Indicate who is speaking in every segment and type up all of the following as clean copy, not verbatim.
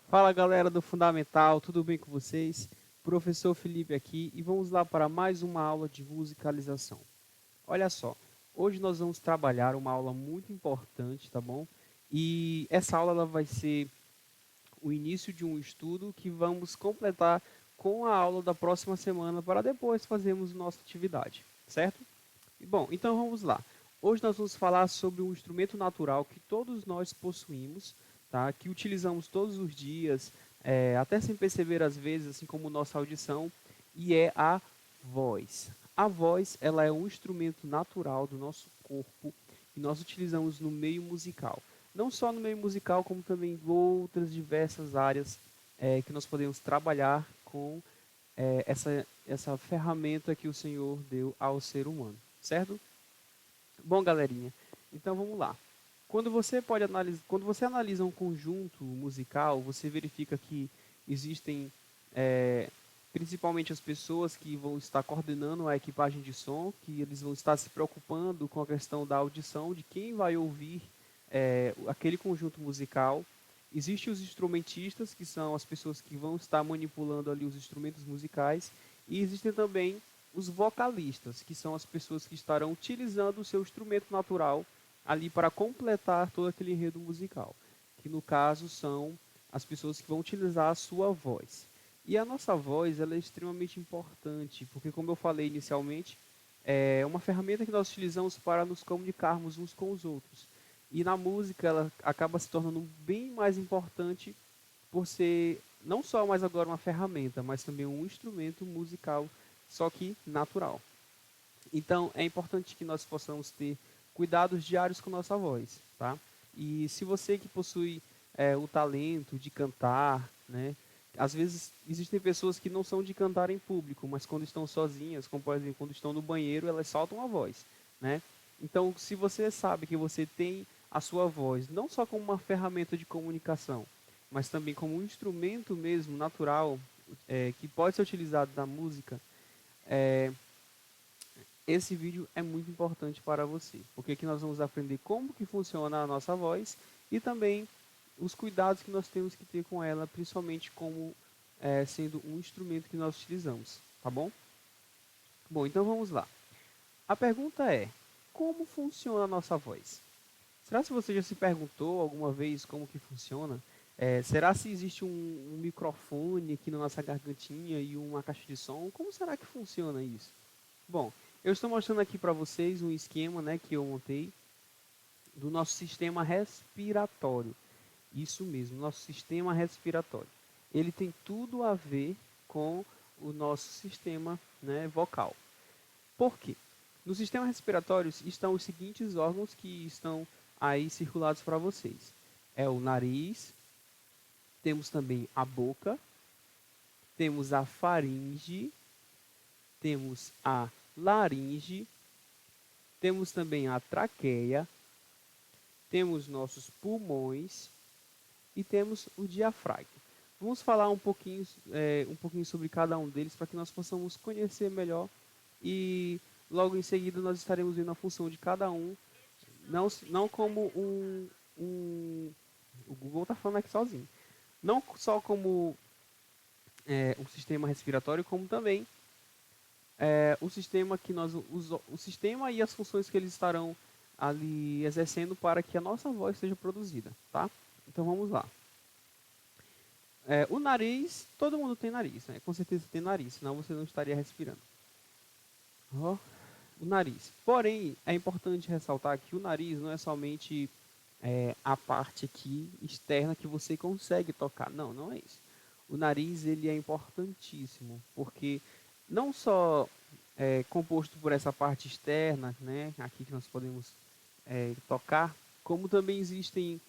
Speaker 1: Fala galera do Fundamental, tudo bem com vocês? Professor Felipe aqui e vamos lá para mais uma aula de musicalização. Olha só, hoje nós vamos trabalhar uma aula muito importante, tá bom? E essa aula ela vai ser o início de um estudo que vamos completar com a aula da próxima semana para depois fazermos nossa atividade, certo? Bom, então vamos lá. Hoje nós vamos falar sobre um instrumento natural que todos nós possuímos, tá? Que utilizamos todos os dias, até sem perceber às vezes, assim como nossa audição, e é a voz. A voz, ela é um instrumento natural do nosso corpo que nós utilizamos no meio musical. Não só no meio musical, como também em outras diversas áreas que nós podemos trabalhar com essa ferramenta que o Senhor deu ao ser humano, certo? Bom, galerinha, então vamos lá. Quando você analisa um conjunto musical, você verifica que existem é, principalmente as pessoas que vão estar coordenando a equipagem de som, que eles vão estar se preocupando com a questão da audição de quem vai ouvir aquele conjunto musical. Existem os instrumentistas, que são as pessoas que vão estar manipulando ali os instrumentos musicais, e existem também os vocalistas, que são as pessoas que estarão utilizando o seu instrumento natural ali para completar todo aquele enredo musical, que no caso são as pessoas que vão utilizar a sua voz. E a nossa voz ela é extremamente importante, porque como eu falei inicialmente, é uma ferramenta que nós utilizamos para nos comunicarmos uns com os outros. E na música ela acaba se tornando bem mais importante por ser não só mais agora uma ferramenta, mas também um instrumento musical, só que natural. Então é importante que nós possamos ter cuidados diários com nossa voz, tá? E se você que possui o talento de cantar, né? Às vezes existem pessoas que não são de cantar em público, mas quando estão sozinhas, como por exemplo quando estão no banheiro, elas soltam a voz, né? Então, se você sabe que você tem a sua voz não só como uma ferramenta de comunicação, mas também como um instrumento mesmo natural que pode ser utilizado na música, é, esse vídeo é muito importante para você, porque aqui nós vamos aprender como que funciona a nossa voz e também os cuidados que nós temos que ter com ela, principalmente como sendo um instrumento que nós utilizamos, tá bom? Bom, então vamos lá. A pergunta é, como funciona a nossa voz? Será que você já se perguntou alguma vez como que funciona? Será se existe um microfone aqui na nossa gargantinha e uma caixa de som? Como será que funciona isso? Bom, eu estou mostrando aqui para vocês um esquema, né, que eu montei do nosso sistema respiratório. Isso mesmo, nosso sistema respiratório. Ele tem tudo a ver com o nosso sistema, né, vocal. Por quê? No sistema respiratório estão os seguintes órgãos que estão aí circulados para vocês. É o nariz, temos também a boca, temos a faringe, temos a laringe, temos também a traqueia, temos nossos pulmões e temos o diafragma. Vamos falar um pouquinho sobre cada um deles para que nós possamos conhecer melhor e logo em seguida nós estaremos vendo a função de cada um, não como o Google está falando aqui sozinho, não só como um sistema respiratório, como também o sistema que o sistema e as funções que eles estarão ali exercendo para que a nossa voz seja produzida, tá? Então vamos lá. O nariz, todo mundo tem nariz, né? Com certeza tem nariz, senão você não estaria respirando. Oh, o nariz. Porém, é importante ressaltar que o nariz não é somente a parte aqui externa que você consegue tocar. Não, não é isso. O nariz ele é importantíssimo, porque não só é composto por essa parte externa, né, aqui que nós podemos tocar, como também existem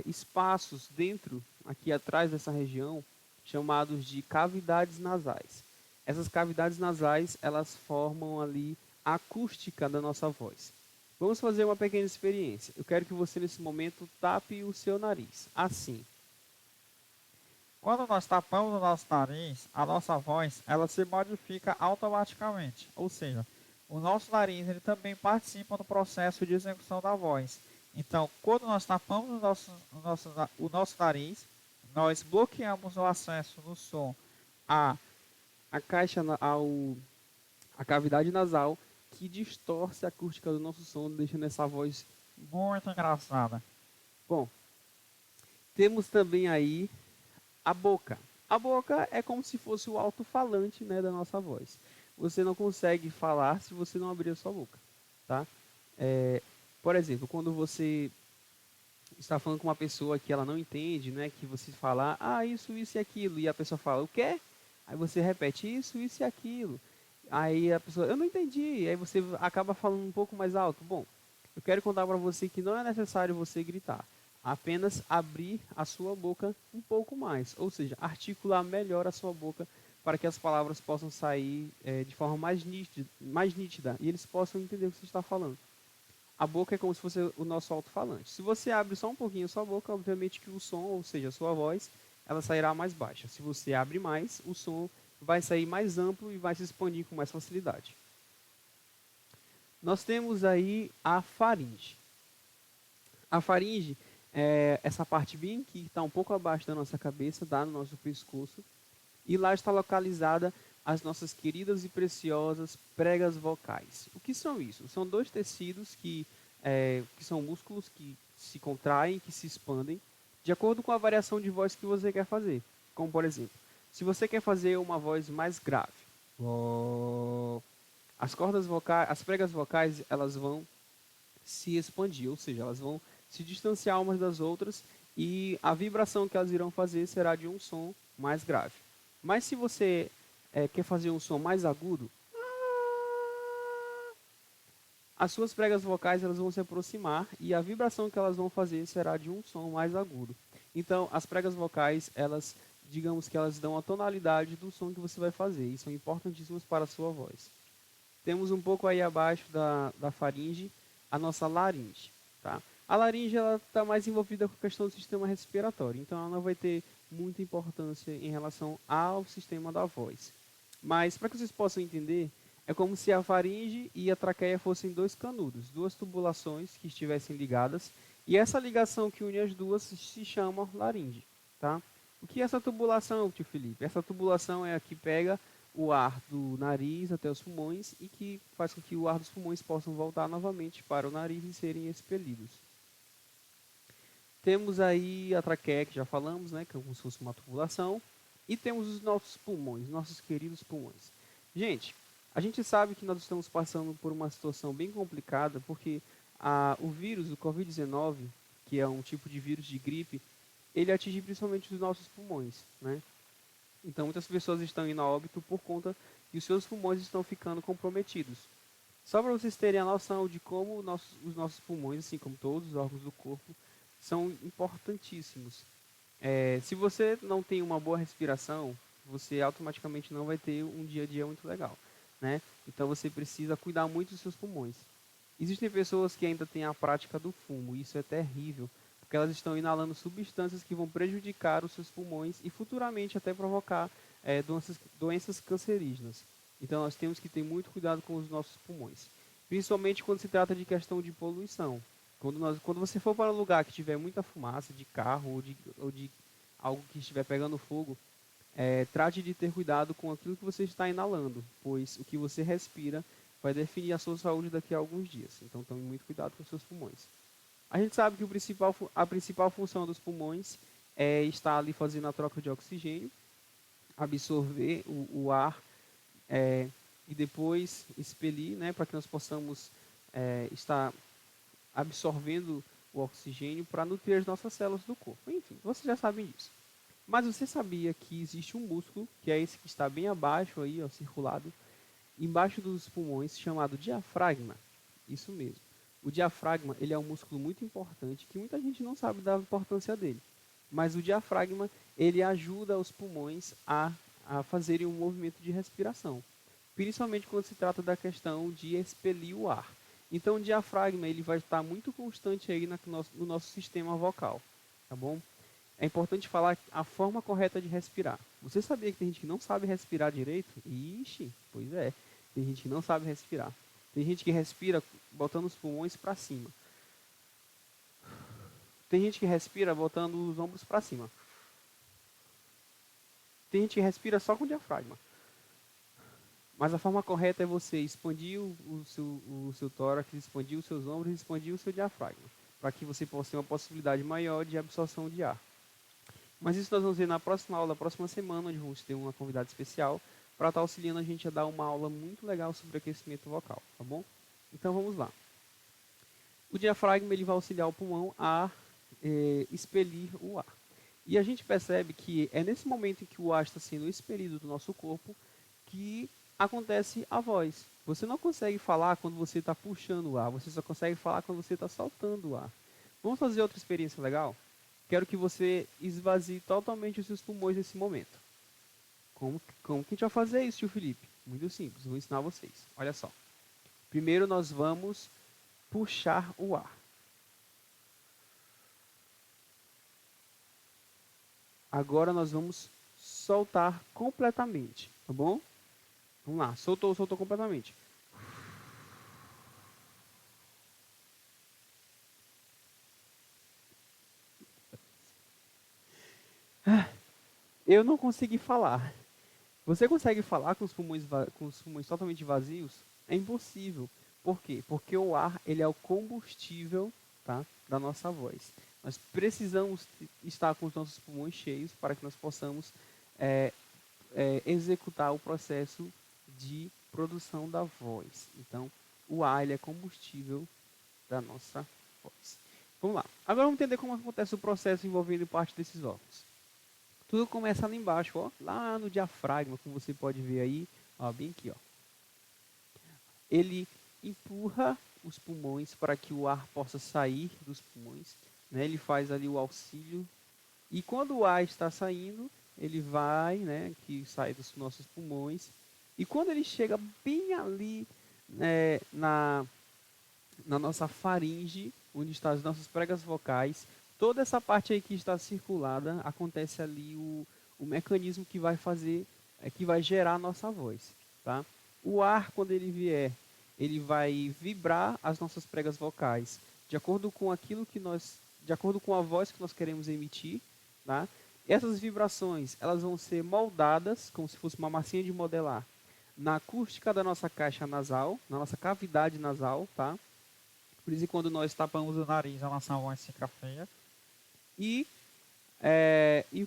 Speaker 1: espaços dentro, aqui atrás dessa região, chamados de cavidades nasais. Essas cavidades nasais, elas formam ali a acústica da nossa voz. Vamos fazer uma pequena experiência. Eu quero que você, nesse momento, tape o seu nariz. Assim.
Speaker 2: Quando nós tapamos o nosso nariz, a nossa voz ela se modifica automaticamente. Ou seja, o nosso nariz ele também participa do processo de execução da voz. Então, quando nós tapamos o nosso nariz, nós bloqueamos o acesso do som a
Speaker 1: A caixa, a cavidade nasal, que distorce a acústica do nosso som, deixando essa voz.
Speaker 2: muito engraçada.
Speaker 1: Bom, temos também aí a boca. A boca é como se fosse o alto-falante, né, da nossa voz. Você não consegue falar se você não abrir a sua boca, tá? Por exemplo, quando você está falando com uma pessoa que ela não entende, né, que você fala, isso e aquilo, e a pessoa fala, o quê? Aí você repete, isso e aquilo. Aí a pessoa, eu não entendi. Aí você acaba falando um pouco mais alto. Bom, eu quero contar para você que não é necessário você gritar. Apenas abrir a sua boca um pouco mais. Ou seja, articular melhor a sua boca para que as palavras possam sair de forma mais nítida e eles possam entender o que você está falando. A boca é como se fosse o nosso alto-falante. Se você abre só um pouquinho a sua boca, obviamente que o som, ou seja, a sua voz, ela sairá mais baixa. Se você abre mais, o som vai sair mais amplo e vai se expandir com mais facilidade. Nós temos aí a faringe. A faringe é essa parte bem que está um pouco abaixo da nossa cabeça, dá no nosso pescoço, e lá está localizada as nossas queridas e preciosas pregas vocais. O que são isso? São dois tecidos que são músculos que se contraem, que se expandem, de acordo com a variação de voz que você quer fazer. Como, por exemplo, se você quer fazer uma voz mais grave, as cordas vocais, as pregas vocais, elas vão se expandir, ou seja, elas vão se distanciar umas das outras e a vibração que elas irão fazer será de um som mais grave. Mas se você quer fazer um som mais agudo, as suas pregas vocais elas vão se aproximar e a vibração que elas vão fazer será de um som mais agudo. Então, as pregas vocais, elas, digamos que elas dão a tonalidade do som que você vai fazer e são importantíssimas para a sua voz. Temos um pouco aí abaixo da faringe a nossa laringe. Tá? A laringe está mais envolvida com a questão do sistema respiratório, então ela não vai ter muita importância em relação ao sistema da voz. Mas, para que vocês possam entender, é como se a faringe e a traqueia fossem dois canudos, duas tubulações que estivessem ligadas, e essa ligação que une as duas se chama laringe. Tá? O que é essa tubulação, tio Felipe? Essa tubulação é a que pega o ar do nariz até os pulmões e que faz com que o ar dos pulmões possam voltar novamente para o nariz e serem expelidos. Temos aí a traqueia que já falamos, né, que é como se fosse uma tubulação, e temos os nossos pulmões, nossos queridos pulmões. Gente, a gente sabe que nós estamos passando por uma situação bem complicada porque o vírus, o Covid-19, que é um tipo de vírus de gripe, ele atinge principalmente os nossos pulmões, né? Então, muitas pessoas estão indo a óbito por conta que os seus pulmões estão ficando comprometidos. Só para vocês terem a noção de como os nossos pulmões, assim como todos os órgãos do corpo, são importantíssimos. Se você não tem uma boa respiração, você automaticamente não vai ter um dia a dia muito legal, né? Então, você precisa cuidar muito dos seus pulmões. Existem pessoas que ainda têm a prática do fumo, e isso é terrível, porque elas estão inalando substâncias que vão prejudicar os seus pulmões e futuramente até provocar doenças cancerígenas. Então nós temos que ter muito cuidado com os nossos pulmões, principalmente quando se trata de questão de poluição. Quando você for para um lugar que tiver muita fumaça de carro ou de algo que estiver pegando fogo, trate de ter cuidado com aquilo que você está inalando, pois o que você respira vai definir a sua saúde daqui a alguns dias. Então tome muito cuidado com os seus pulmões. A gente sabe que a principal função dos pulmões é estar ali fazendo a troca de oxigênio, absorver o ar e depois expelir, né, para que nós possamos estar absorvendo o oxigênio para nutrir as nossas células do corpo. Enfim, vocês já sabem disso. Mas você sabia que existe um músculo, que é esse que está bem abaixo aí, ó, circulado, embaixo dos pulmões, chamado diafragma? Isso mesmo. O diafragma, ele é um músculo muito importante, que muita gente não sabe da importância dele. Mas o diafragma, ele ajuda os pulmões a fazerem um movimento de respiração. Principalmente quando se trata da questão de expelir o ar. Então o diafragma, ele vai estar muito constante aí no nosso sistema vocal. Tá bom? É importante falar a forma correta de respirar. Você sabia que tem gente que não sabe respirar direito? Ixi, pois é. Tem gente que não sabe respirar. Tem gente que respira botando os pulmões para cima. Tem gente que respira botando os ombros para cima. Tem gente que respira só com o diafragma. Mas a forma correta é você expandir o seu tórax, expandir os seus ombros e expandir o seu diafragma, para que você possa ter uma possibilidade maior de absorção de ar. Mas isso nós vamos ver na próxima aula, da próxima semana, onde vamos ter uma convidada especial para estar auxiliando a gente a dar uma aula muito legal sobre aquecimento vocal, tá bom? Então vamos lá. O diafragma ele vai auxiliar o pulmão a expelir o ar. E a gente percebe que é nesse momento em que o ar está sendo expelido do nosso corpo que acontece a voz. Você não consegue falar quando você está puxando o ar, você só consegue falar quando você está soltando o ar. Vamos fazer outra experiência legal? Quero que você esvazie totalmente os seus pulmões nesse momento. Como que a gente vai fazer isso, tio Felipe? Muito simples, vou ensinar vocês. Olha só. Primeiro nós vamos puxar o ar. Agora nós vamos soltar completamente, tá bom? Vamos lá, soltou completamente. Eu não consegui falar. Você consegue falar com com os pulmões totalmente vazios? É impossível. Por quê? Porque o ar ele é o combustível, tá, da nossa voz. Nós precisamos estar com os nossos pulmões cheios para que nós possamos executar o processo de produção da voz. Então, o ar ele é combustível da nossa voz. Vamos lá. Agora vamos entender como acontece o processo envolvendo parte desses órgãos. Tudo começa lá embaixo, ó, lá no diafragma, como você pode ver aí, ó, bem aqui, ó. Ele empurra os pulmões para que o ar possa sair dos pulmões, né? Ele faz ali o auxílio e quando o ar está saindo, ele vai, né, que sai dos nossos pulmões e quando ele chega bem ali, né, na nossa faringe, onde estão as nossas pregas vocais, toda essa parte aí que está circulada, acontece ali o mecanismo que vai fazer, que vai gerar a nossa voz, tá? O ar, quando ele vier, ele vai vibrar as nossas pregas vocais, de acordo com aquilo que de acordo com a voz que nós queremos emitir, tá? Essas vibrações, elas vão ser moldadas, como se fosse uma massinha de modelar, na acústica da nossa caixa nasal, na nossa cavidade nasal, tá? Por isso, quando nós tapamos o nariz, a nossa voz fica feia. E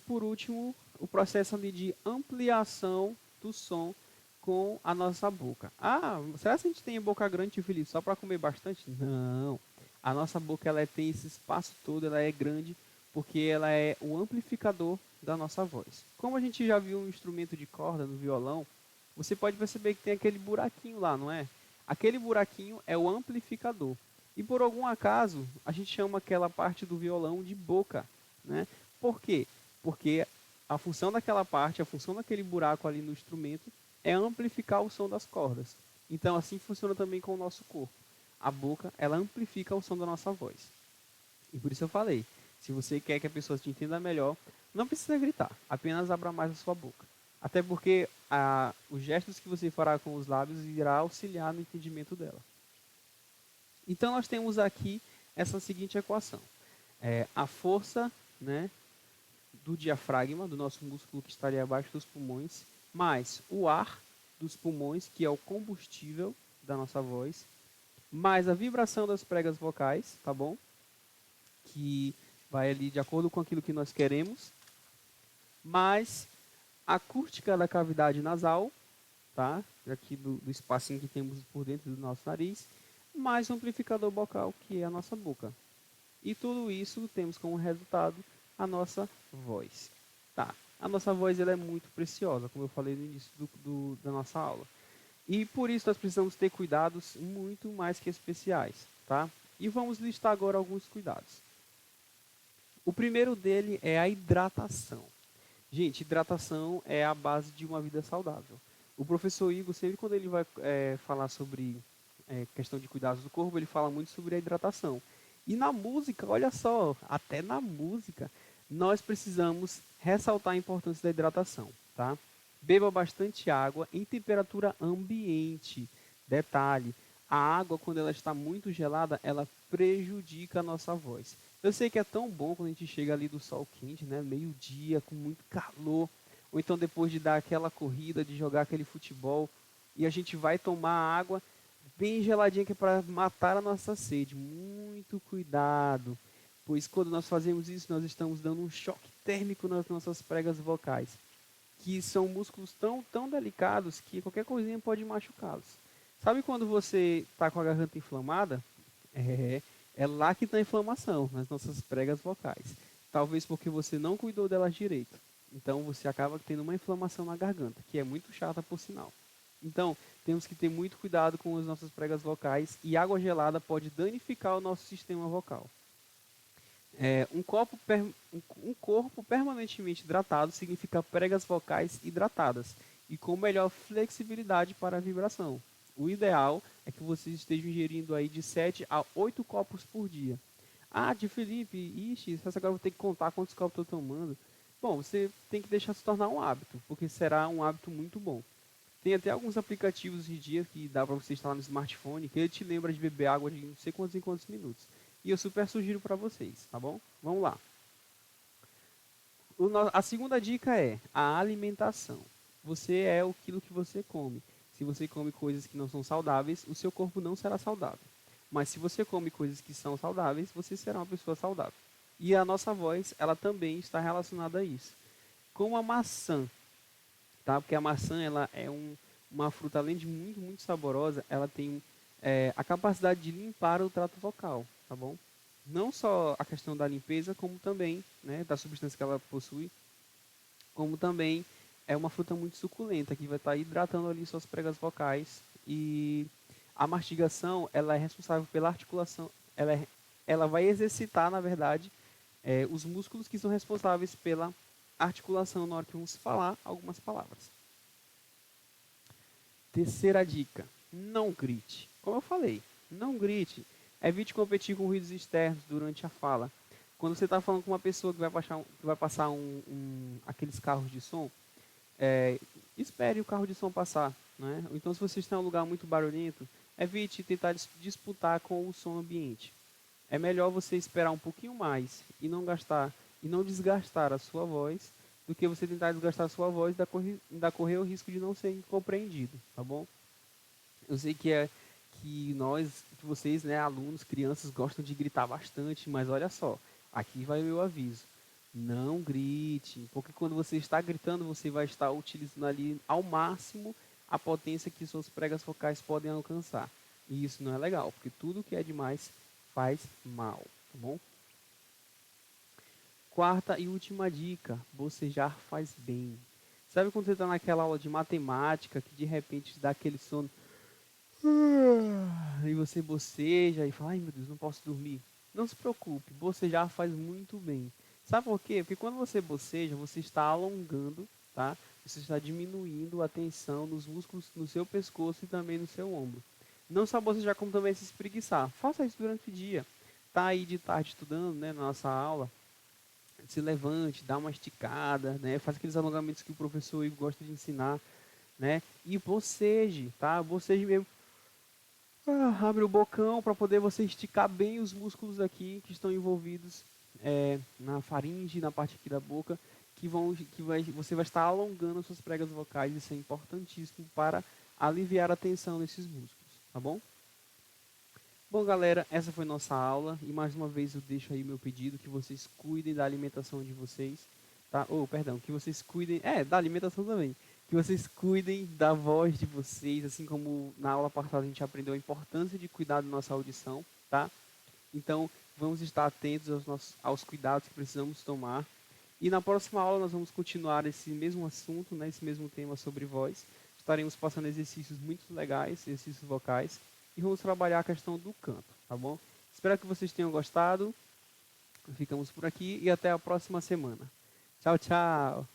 Speaker 1: por último, o processo ali de ampliação do som com a nossa boca. Ah, será que a gente tem boca grande, Felipe, só para comer bastante? Não. A nossa boca ela tem esse espaço todo, ela é grande, porque ela é o amplificador da nossa voz. Como a gente já viu um instrumento de corda no violão, você pode perceber que tem aquele buraquinho lá, não é? Aquele buraquinho é o amplificador. E por algum acaso, a gente chama aquela parte do violão de boca, né? Por quê? Porque a função daquela parte, a função daquele buraco ali no instrumento é amplificar o som das cordas. Então assim funciona também com o nosso corpo. A boca, ela amplifica o som da nossa voz. E por isso eu falei, se você quer que a pessoa te entenda melhor, não precisa gritar, apenas abra mais a sua boca. Até porque os gestos que você fará com os lábios irá auxiliar no entendimento dela. Então nós temos aqui essa seguinte equação. A força, né, do diafragma, do nosso músculo que estaria abaixo dos pulmões, mais o ar dos pulmões, que é o combustível da nossa voz, mais a vibração das pregas vocais, tá bom? Que vai ali de acordo com aquilo que nós queremos, mais a acústica da cavidade nasal, tá? Aqui do espacinho que temos por dentro do nosso nariz, mais o amplificador vocal, que é a nossa boca. E tudo isso temos como resultado a nossa voz. Tá? A nossa voz ela é muito preciosa, como eu falei no início da nossa aula. E por isso nós precisamos ter cuidados muito mais que especiais. Tá? E vamos listar agora alguns cuidados. O primeiro dele é a hidratação. Gente, hidratação é a base de uma vida saudável. O professor Igor, sempre quando ele vai falar sobre questão de cuidados do corpo, ele fala muito sobre a hidratação. E na música, olha só, até na música, nós precisamos ressaltar a importância da hidratação, tá? Beba bastante água em temperatura ambiente. Detalhe, a água, quando ela está muito gelada, ela prejudica a nossa voz. Eu sei que é tão bom quando a gente chega ali do sol quente, né? Meio-dia, com muito calor. ou então depois de dar aquela corrida, de jogar aquele futebol, e a gente vai tomar água bem geladinha que é para matar a nossa sede. Muito cuidado, pois quando nós fazemos isso, nós estamos dando um choque térmico nas nossas pregas vocais, que são músculos tão delicados que qualquer coisinha pode machucá-los. Sabe quando você está com a garganta inflamada? É, é lá que está a inflamação, nas nossas pregas vocais. Talvez porque você não cuidou delas direito. Então você acaba tendo uma inflamação na garganta, que é muito chata por sinal. Então, temos que ter muito cuidado com as nossas pregas vocais e água gelada pode danificar o nosso sistema vocal. Um corpo permanentemente hidratado significa pregas vocais hidratadas e com melhor flexibilidade para a vibração. O ideal é que vocês estejam ingerindo aí de 7 a 8 copos por dia. Ah, de Felipe, ixi, agora eu vou ter que contar quantos copos eu estou tomando. Bom, você tem que deixar se tornar um hábito, porque será um hábito muito bom. Tem até alguns aplicativos de dia que dá para você instalar no smartphone, que ele te lembra de beber água de não sei quantos em quantos minutos. E eu super sugiro para vocês, tá bom? Vamos lá. A segunda dica é a alimentação. Você é aquilo que você come. Se você come coisas que não são saudáveis, o seu corpo não será saudável. Mas se você come coisas que são saudáveis, você será uma pessoa saudável. E a nossa voz, ela também está relacionada a isso. Como a maçã, tá? Porque a maçã, ela é uma fruta, além de muito saborosa, ela tem a capacidade de limpar o trato vocal, tá bom? Não só a questão da limpeza, como também, né, da substância que ela possui, como também é uma fruta muito suculenta, que vai estar hidratando ali suas pregas vocais. E a mastigação, ela é responsável pela articulação, ela vai exercitar, na verdade, os músculos que são responsáveis pela articulação na hora que vamos falar algumas palavras. Terceira dica, não grite. Como eu falei, não grite. Evite competir com ruídos externos durante a fala. Quando você está falando com uma pessoa que vai passar aqueles carros de som, espere o carro de som passar. Né? Ou então, se você está em um lugar muito barulhento, evite tentar disputar com o som ambiente. É melhor você esperar um pouquinho mais e não desgastar a sua voz, do que você tentar desgastar a sua voz e ainda correr o risco de não ser compreendido, tá bom? Eu sei que vocês, né, alunos, crianças, gostam de gritar bastante, mas olha só, aqui vai o meu aviso. Não grite, porque quando você está gritando, você vai estar utilizando ali ao máximo a potência que suas pregas focais podem alcançar. E isso não é legal, porque tudo que é demais faz mal, tá bom? Quarta e última dica, bocejar faz bem. Sabe quando você está naquela aula de matemática, que de repente dá aquele sono, e você boceja e fala, ai meu Deus, não posso dormir. Não se preocupe, bocejar faz muito bem. Sabe por quê? Porque quando você boceja, você está alongando, tá? Você está diminuindo a tensão nos músculos no seu pescoço e também no seu ombro. Não só bocejar, como também se espreguiçar. Faça isso durante o dia. Tá aí de tarde estudando, né, na nossa aula, se levante, dá uma esticada, né? Faz aqueles alongamentos que o professor gosta de ensinar, né? E boceje, tá? Boceje mesmo. Abre o bocão para poder você esticar bem os músculos aqui que estão envolvidos na faringe, na parte aqui da boca, você vai estar alongando as suas pregas vocais. Isso é importantíssimo para aliviar a tensão nesses músculos, tá bom? Bom, galera, essa foi nossa aula e mais uma vez eu deixo aí meu pedido que vocês cuidem da alimentação de vocês, tá? Que vocês cuidem, da alimentação também, que vocês cuidem da voz de vocês, assim como na aula passada a gente aprendeu a importância de cuidar da nossa audição, tá? Então, vamos estar atentos aos cuidados que precisamos tomar. E na próxima aula nós vamos continuar esse mesmo assunto, né, esse mesmo tema sobre voz. Estaremos passando exercícios muito legais, exercícios vocais. E vamos trabalhar a questão do canto, tá bom? Espero que vocês tenham gostado. Ficamos por aqui e até a próxima semana. Tchau, tchau!